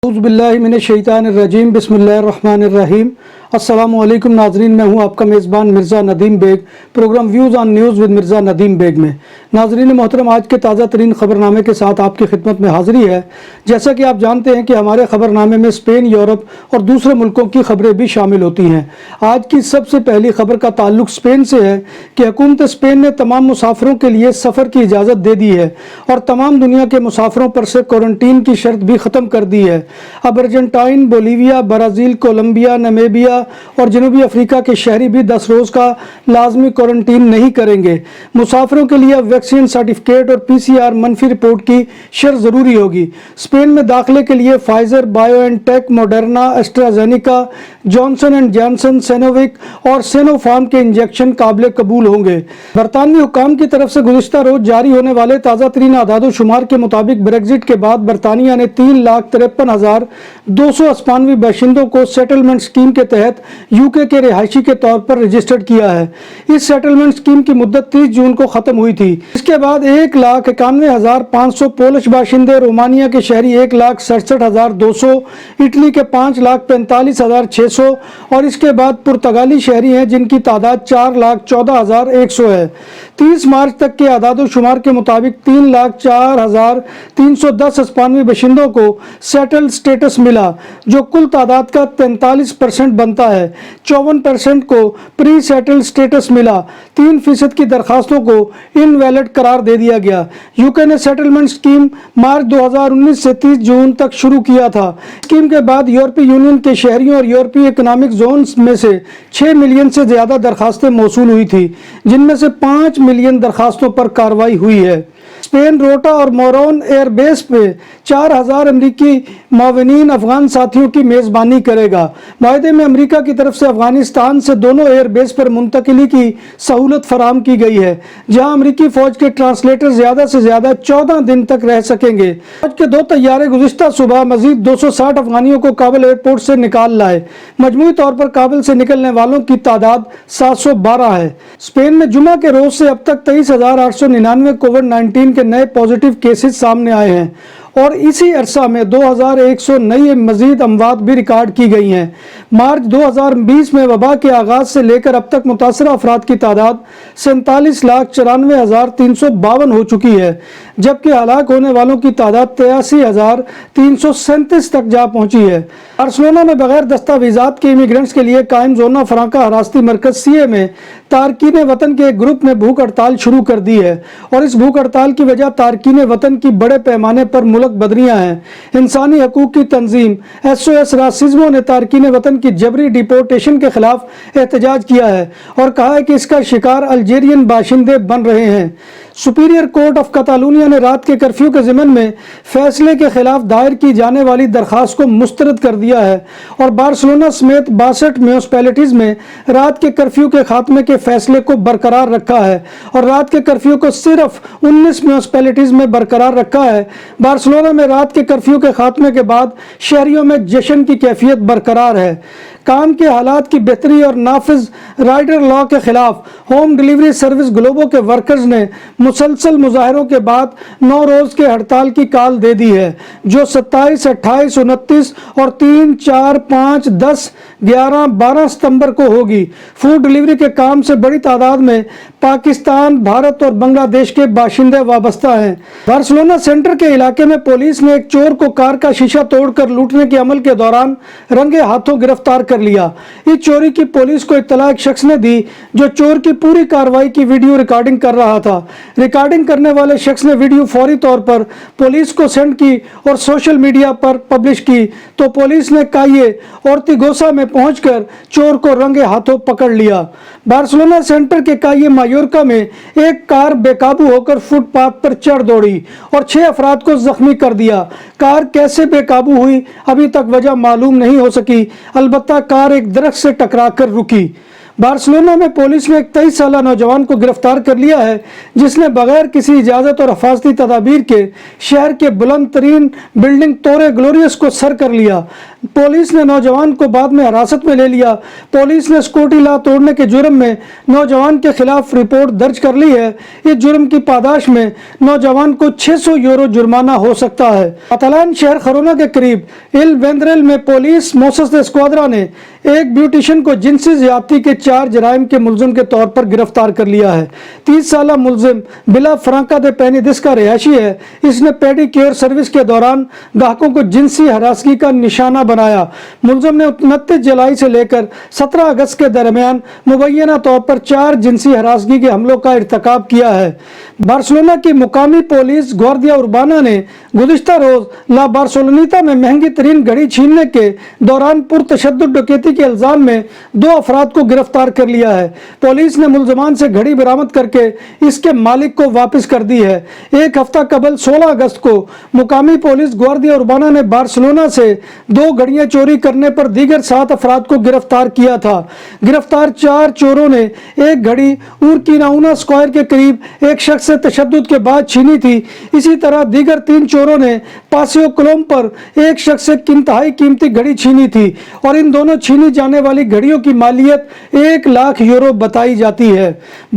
औज़ुबिल्लाहिमिनश्शैतानिर्रजीम बिस्मिल्लाहिर्रहमानिर्रहीम। अस्सलामु अलैकुम नाजरीन, मैं हूं आपका मेज़बान Mirza Nadeem Baig, programme views on news with Mirza Nadeem Baig में। नाजरीन मोहतरम, आज के ताज़ा तरीन ख़बरनामे के साथ आपकी खिदमत में हाज़िरी है। जैसा कि आप जानते हैं कि हमारे ख़बरनामे में स्पेन, यूरोप और दूसरे मुल्कों की ख़बरें भी शामिल होती हैं। आज की सबसे पहली ख़बर का ताल्लुक स्पेन से है कि हुकूमत स्पेन ने तमाम मुसाफिरों के लिए सफ़र की इजाज़त दे दी है और तमाम दुनिया के मुसाफिरों पर से क्वारंटीन की शर्त भी ख़त्म कर दी है। अब Argentine, Bolivia, Brazil, Colombia, Namibia और जनूबी अफ्रीका के शहरी भी 10 रोज़ का लाजमी क्वारंटीन नहीं करेंगे। मुसाफिरों के लिए अब वैक्सीन सर्टिफिकेट और PCR मनफी रिपोर्ट की शर्त ज़रूरी होगी। स्पेन में दाखिले के लिए Pfizer, BioNTech, Moderna, AstraZeneca, Johnson and Johnson, Sinovac और सिनोफार्म के इंजेक्शन काबिल कबूल होंगे। बरतानवी हुकाम की तरफ से गुज़िश्ता रोज़ जारी होने वाले ताज़ा तरीन आदाद शुमार के मुताबिक ब्रेग्जिट के बाद बरतानिया ने 3,53,298 बाशिंदों को सेटलमेंट स्कीम के तहत UK के रिहायशी के तौर पर रजिस्टर्ड किया है। इस सेटलमेंट स्कीम की मुद्दत 30 जून को ख़त्म हुई थी। इसके बाद 1,91,500 पोलिश बाशिंदे, रोमानिया के शहरी 1,67,200, इटली के 5,45,600 और इसके बाद पुर्तगाली शहरी हैं जिनकी तादाद 4,14,100 है। 30 मार्च तक के आदाद शुमार के मुताबिक 3,04,310 हिस्पानवी बाशिंदों को सेटल स्टेटस मिला, जो कुल तादाद का 43% बनता है। 54% को प्री सेटल स्टेटस मिला। 3% की दरखास्तों को इनवैलिड करार दे दिया गया। UK ने सेटलमेंट स्कीम मार्च 2019 से 30 जून तक शुरू किया था। स्कीम के बाद यूरोपीय यूनियन के शहरियों और यूरोपीय इकोनॉमिक जोन में से 6 मिलियन से ज़्यादा दरखास्तें मौसूल हुई थी, जिनमें से 5 मिलियन दरखास्तों पर कार्रवाई हुई है। स्पेन रोटा और मोरोन एयरबेस पे 4,000 अमरीकी मावनीन अफगान साथियों की मेज़बानी करेगा। माहदे में अमरीका की तरफ से अफगानिस्तान से दोनों एयरबेस पर मुंतकिली की सहूलत फराम की गई है, जहां अमरीकी फ़ौज के ट्रांसलेटर ज़्यादा से ज़्यादा 14 दिन तक रह सकेंगे। फ़ौज के 2 तैयारे गुज़िश्ता सुबह मज़ीद 260 अफगानियों को काबुल एयरपोर्ट से निकाल लाए। मजमूई तौर पर काबुल से निकलने वालों की तादाद 712 है। स्पेन में जुमा के रोज़ से अब तक 23,899 कोविड-19 के नए पॉजिटिव केसेस सामने आए हैं और इसी अरसा में 2,100 नई मजीद अमवात भी रिकॉर्ड की गई हैं। मार्च 2020 में वबा के आगाज़ से लेकर अब तक मुतासरा अफराद की तादाद 47,94,352 हो चुकी है, जबकि हलाक होने वालों की तादाद 83,337 तक जा पहुंची है। बार्सिलोना में बगैर दस्तावेजात के इमिग्रेंट्स के लिए कायम जोना फ्रांका हरासती मरकज CA में तारकीन वतन के एक ग्रुप ने भूख हड़ताल शुरू कर दी है और इस भूख हड़ताल की वजह तारकीन वतन की बड़े पैमाने पर मुल्क बदरियां हैं। इंसानी हकूक की तंजीम SOS रासिज्मो ने तारकीन वतन की जबरी डिपोर्टेशन के खिलाफ एहतजाज किया है और कहा है कि इसका शिकार अल्जीरियन बाशिंदे बन रहे हैं। सुपीरियर कोर्ट ऑफ कतालूनिया ने रात के कर्फ्यू के ज़िमन में फैसले के खिलाफ दायर की जाने वाली दरख्वास्त को मुस्तरद कर दिया है और बार्सिलोना समेत 62 म्यूनिसिपैलिटीज़ में रात के कर्फ्यू के खात्मे के फैसले को बरकरार रखा है और रात के कर्फ्यू को सिर्फ 19 म्यूनिसिपैलिटीज़ में बरकरार रखा है। बार्सिलोना में रात के कर्फ्यू के खात्मे के बाद शहरियों में जश्न की कैफियत बरकरार है। काम के हालात की बेहतरी और नाफिज राइडर लॉ के खिलाफ होम डिलीवरी सर्विस ग्लोबो के वर्कर्स ने मुसलसल मुजाहरों के बाद 9 रोज़ के हड़ताल की कॉल दे दी है, जो 27, 28, 29 और 3, 4, 5, 10, 11, 12 सितंबर को होगी। फूड डिलीवरी के काम से बड़ी तादाद में पाकिस्तान, भारत और बांग्लादेश के बाशिंदे वाबस्ता हैं। बार्सिलोना सेंटर के इलाके में पुलिस ने एक चोर को कार का शीशा तोड़कर लूटने के अमल के दौरान रंगे हाथों गिरफ्तार कर लिया। इस चोरी की पुलिस को इत्तला एक शख्स ने दी जो चोर की पूरी कार्रवाई की वीडियो रिकॉर्डिंग कर रहा था। रिकॉर्डिंग करने वाले शख्स ने वीडियो फौरी तौर पर पुलिस को सेंड की और सोशल मीडिया पर पब्लिश की, तो पुलिस ने काये और तिगोसा में पहुंचकर चोर को रंगे हाथों पकड़ लिया। बार्सिलोना सेंटर के काये मायोर्का में एक कार बेकाबू होकर फुटपाथ पर चढ़ दौड़ी और 6 अफराद को जख्मी कर दिया। कार कैसे बेकाबू हुई अभी तक वजह मालूम नहीं हो सकी, अलबत्ता कार एक दरख्त से टकराकर रुकी। बार्सिलोना में पुलिस ने एक 23 साला नौजवान को गिरफ्तार कर लिया है, जिसने बगैर किसी इजाज़त और हिफाजती तदाबीर के शहर के बुलंद तरीन बिल्डिंग तोरे ग्लोरियस को सर कर लिया। पुलिस ने नौजवान को बाद में हिरासत में ले लिया। पुलिस ने सिक्योरिटी लॉ तोड़ने के जुर्म में नौजवान के खिलाफ रिपोर्ट दर्ज कर ली है। इस जुर्म की पादाश में नौजवान को 600 यूरो जुर्माना हो सकता है। कातालान शहर खरोना के करीब इल वेंद्रेल में पुलिस मोसस स्क्वाड्रा ने एक ब्यूटिशियन को जिनसी ज्यादती के 4 जराइम के मुलजिम के तौर पर गिरफ्तार कर लिया है। 30 साला मुलजिम बिला फ्रांका दे पेनिदिस का रिहायशी है। इसने पेडिक्योर सर्विस के दौरान ग्राहकों को जिनसी हरासगी का निशाना बनाया। मुलजिम ने 29 जुलाई से लेकर 17 अगस्त के दरमियान मुबैना तौर पर 4 जिनसी हरासगी के हमलों का इर्तिकाब किया है। बार्सिलोना की मुकामी पुलिस ग्वार्डिया उर्बाना ने गुज़िश्ता रोज ला बार्सिलोनीता में महंगी तरीन घड़ी छीनने के दौरान पुरतशद्दुद डकैती के इल्जाम में 2 अफराद को गिरफ्तार कर लिया है। पुलिस ने मुलजमान से घड़ी बरामद करके इसके मालिक को वापस कर दी है। एक हफ्ता कबल 16 अगस्त को मुकामी पुलिस ग्वार्डिया उर्बाना ने बार्सिलोना से 2 घड़ियां चोरी करने पर दीगर 7 अफराद को गिरफ्तार किया था। गिरफ्तार 4 चोरों ने एक घड़ी उर्किनाउना स्क्वायर के करीब एक शख्स से तशद्दुद के बाद छीनी थी। इसी तरह दीगर 3 चोरों ने पासियो कोलोम पर एक शख्स से इंतहाई कीमती घड़ी छीनी थी और इन दोनों छीनी जाने वाली घड़ियों की मालियत 1 लाख यूरो बताई जाती है।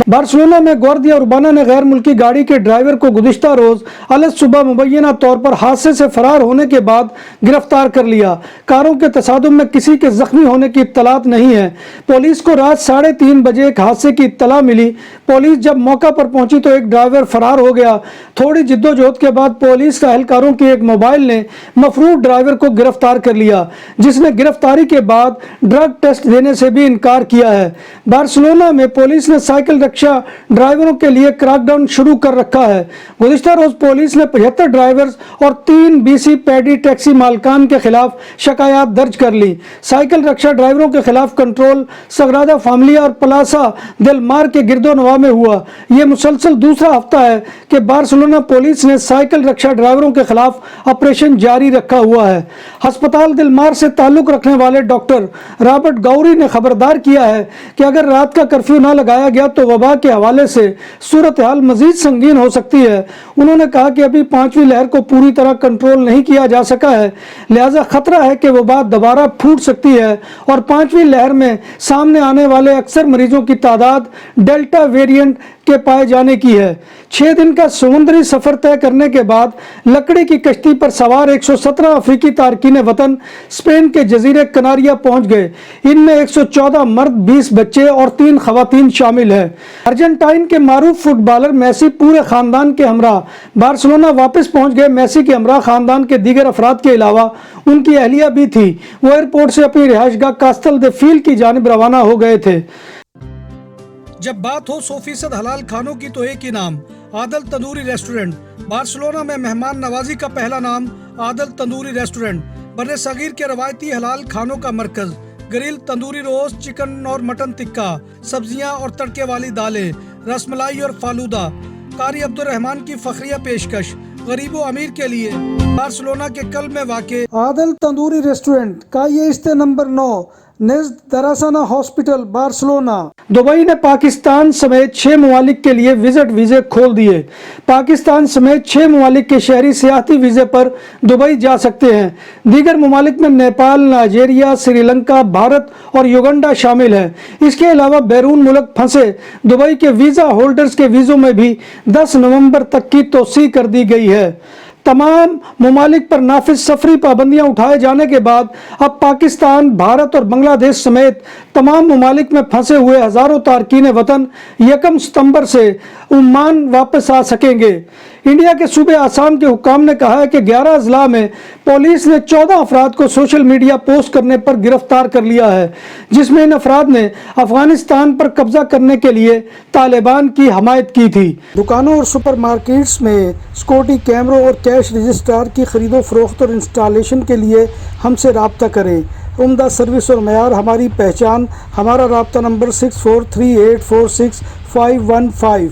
बार्सिलोना में ग्वार्डिया उर्बाना ने गैर मुल्की गाड़ी के ड्राइवर को गुज़िश्ता रोज अलग सुबह मुबैना तौर पर हादसे से फरार होने के बाद गिरफ्तार कर लिया। कारों के तसादुम में किसी के जख्मी होने की इत्तलात नहीं है। पुलिस को रात 3:30 बजे एक हादसे की इत्तला मिली। पुलिस जब मौका पर पहुंची तो एक ड्राइवर फरार हो गया। थोड़ी जिद्दोजहद के बाद पुलिस के एहलकारों की एक मोबाइल ने मफरूर ड्राइवर को गिरफ्तार कर लिया, जिसने गिरफ्तारी के बाद ड्रग टेस्ट देने से भी इनकार किया है। बार्सिलोना में पुलिस ने साइकिल रिक्शा ड्राइवरों के लिए क्रैकडाउन शुरू कर रखा है। गुज़िश्ता रोज पुलिस ने 75 ड्राइवर्स और 3 बीसी पैडी टैक्सी मालकान के खिलाफ शिकायत दर्ज कर ली। साइकिल रिक्शा ड्राइवरों के खिलाफ कंट्रोल सग्रादा फैमिलिया और प्लासा देल मार के गिरदोनवा में हुआ। यह मुसलसल दूसरा हफ्ता है कि बार्सिलोना पुलिस ने साइकिल रिक्शा ड्राइवरों के खिलाफ ऑपरेशन जारी रखा हुआ है। अस्पताल दिल मार से ताल्लुक रखने वाले डॉक्टर रॉबर्ट गौरी ने खबरदार किया है कि अगर रात का कर्फ्यू न लगाया गया तो वबा के हवाले से सूरत हाल मजीद संगीन हो सकती है। उन्होंने कहा कि अभी 5वीं लहर को पूरी तरह कंट्रोल नहीं किया जा सका है, लिहाजा खतरा है कि वबा दोबारा फूट सकती है और 5वीं लहर में सामने आने वाले अक्सर मरीजों की तादाद डेल्टा वेरिएंट के पाए जाने की है। 6 दिन का समुद्री सफर तय करने के बाद लकड़ी की कश्ती पर सवार 117 अफ्रीकी तारकीन वतन स्पेन के जजीरे कनारिया पहुंच गए। इनमें 114 मर्द, 20 बच्चे और 3 खवातीन शामिल हैं। अर्जेंटाइन के मारूफ फुटबॉलर मेसी पूरे खानदान के हमरा बार्सिलोना वापस पहुंच गए। मेसी के हमरा खानदान के दीगर अफराद के अलावा उनकी अहलिया भी थी। वो एयरपोर्ट से अपनी रिहाइशगाह कास्टल दे फील की जानिब रवाना हो गए थे। जब बात हो 100% हलाल खानों की तो एक ही नाम, आदल तंदूरी रेस्टोरेंट। बार्सिलोना में मेहमान नवाजी का पहला नाम आदल तंदूरी रेस्टोरेंट। बर्रे सगीर के रवायती हलाल खानों का मरकज, ग्रिल तंदूरी रोस्ट, चिकन और मटन टिक्का, सब्जियां और तड़के वाली दालें, रसमलाई और फालूदा। कारी अब्दुर्रहमान की फखरिया पेशकश गरीबो अमीर के लिए। बार्सिलोना के कल्ब में वाक़े आदल तंदूरी रेस्टोरेंट का ये इस्ते नंबर 9 नेज़्द दरासाना हॉस्पिटल बार्सिलोना। दुबई ने पाकिस्तान समेत 6 ममालिक के लिए विजिट वीज़े खोल दिए। पाकिस्तान समेत 6 ममालिक के शहरी सियाहती वीज़े पर दुबई जा सकते हैं। दीगर ममालिक में नेपाल, नाइजीरिया, श्रीलंका, भारत और युगांडा शामिल हैं। इसके अलावा बैरून मुल्क फंसे दुबई के वीज़ा होल्डर्स के वीज़ों में भी 10 नवंबर तक की तोसी कर दी गई है। तमाम ममालिक पर नाफिज सफरी पाबंदियां उठाए जाने के बाद अब पाकिस्तान, भारत और बांग्लादेश समेत तमाम ममालिक में फंसे हुए हजारों तारकीन वतन 1 सितंबर से ओमान वापस आ सकेंगे। इंडिया के सूबे आसाम के हुक्काम ने कहा है कि 11 अजला में पुलिस ने 14 अफराद को सोशल मीडिया पोस्ट करने पर गिरफ्तार कर लिया है, जिसमें इन अफराद ने अफगानिस्तान पर कब्जा करने के लिए तालिबान की हमायत की थी। दुकानों और सुपरमार्केट्स में सिक्योरिटी कैमरों और कैश रजिस्ट्रार की खरीदो फरोख्त और इंस्टॉलेशन के लिए हमसे रब्ता करें। उम्दा सर्विस और मयार हमारी पहचान। हमारा रब्ता नंबर 643846 515।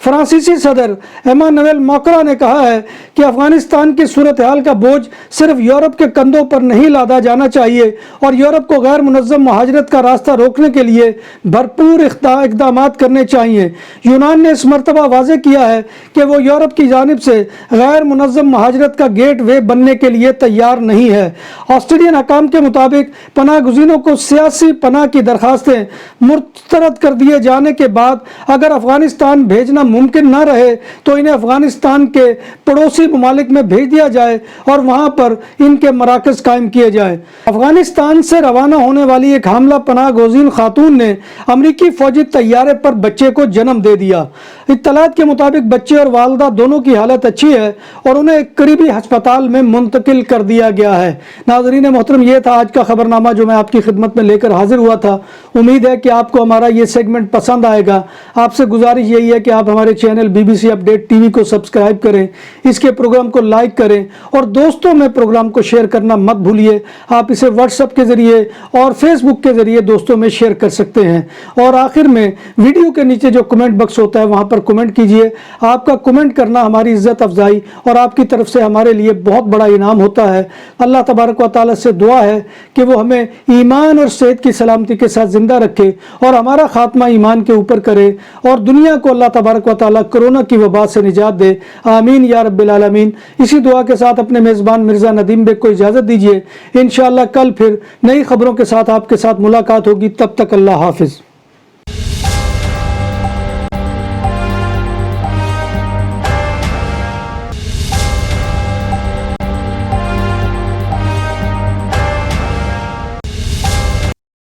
فرانسیسی صدر ایمانویل میکروں نے کہا ہے کہ افغانستان کی صورتحال کا بوجھ صرف یورپ کے کندھوں پر نہیں لادا جانا چاہیے اور یورپ کو غیر منظم مہاجرت کا راستہ روکنے کے لیے بھرپور اقدامات کرنے چاہیے۔ یونان نے اس مرتبہ واضح کیا ہے کہ وہ یورپ کی جانب سے غیر منظم مہاجرت کا گیٹ وے بننے کے لیے تیار نہیں ہے۔ آسٹریلین حکام کے مطابق پناہ گزینوں کو سیاسی پناہ کی درخواستیں مسترد کر دیے جانے کے بعد اگر افغانستان بھیجنا ممکن نہ رہے تو انہیں افغانستان کے پڑوسی ممالک میں بھیج دیا جائے اور وہاں پر ان کے مراکز قائم کیے جائیں۔ افغانستان سے روانہ ہونے والی ایک حاملہ پناہ گزین خاتون نے امریکی فوجی طیارے پر بچے کو جنم دے دیا۔ اطلاعات کے مطابق بچے اور والدہ دونوں کی حالت اچھی ہے اور انہیں ایک قریبی ہسپتال میں منتقل کر دیا گیا ہے۔ ناظرین محترم، یہ تھا آج کا خبرنامہ جو میں آپ کی خدمت میں لے کر حاضر ہوا تھا۔ امید ہے کہ آپ کو ہمارا یہ سیگمنٹ پسند آئے گا۔ آپ سے گزارش یہی ہے کہ آپ ہمارے channel BBC update T V کو سبسکرائب کریں، اس کے پروگرام کو لائک کریں اور دوستوں میں پروگرام کو شیئر کرنا مت بھولیے۔ آپ اسے واٹس ایپ کے ذریعے اور فیس بک کے ذریعے دوستوں میں شیئر کر سکتے ہیں۔ اور آخر میں ویڈیو کے نیچے جو کمنٹ باکس ہوتا ہے وہاں پر کمنٹ کیجئے۔ آپ کا کمنٹ کرنا ہماری عزت افزائی اور آپ کی طرف سے ہمارے لیے بہت بڑا انعام ہوتا ہے۔ اللہ تبارک و تعالیٰ سے دعا ہے کہ وہ ہمیں ایمان اور صحت کی سلامتی کے ساتھ زندہ رکھے اور ہمارا خاتمہ ایمان کے اوپر کرے اور دنیا کو اللہ تبارک و تعالیٰ کرونا کی وبا سے نجات دے۔ آمین یا رب العالمین۔ اسی دعا کے ساتھ اپنے میزبان مرزا ندیم بیگ کو اجازت دیجیے۔ انشاءاللہ کل پھر نئی خبروں کے ساتھ آپ کے ساتھ ملاقات ہوگی۔ تب تک اللہ حافظ۔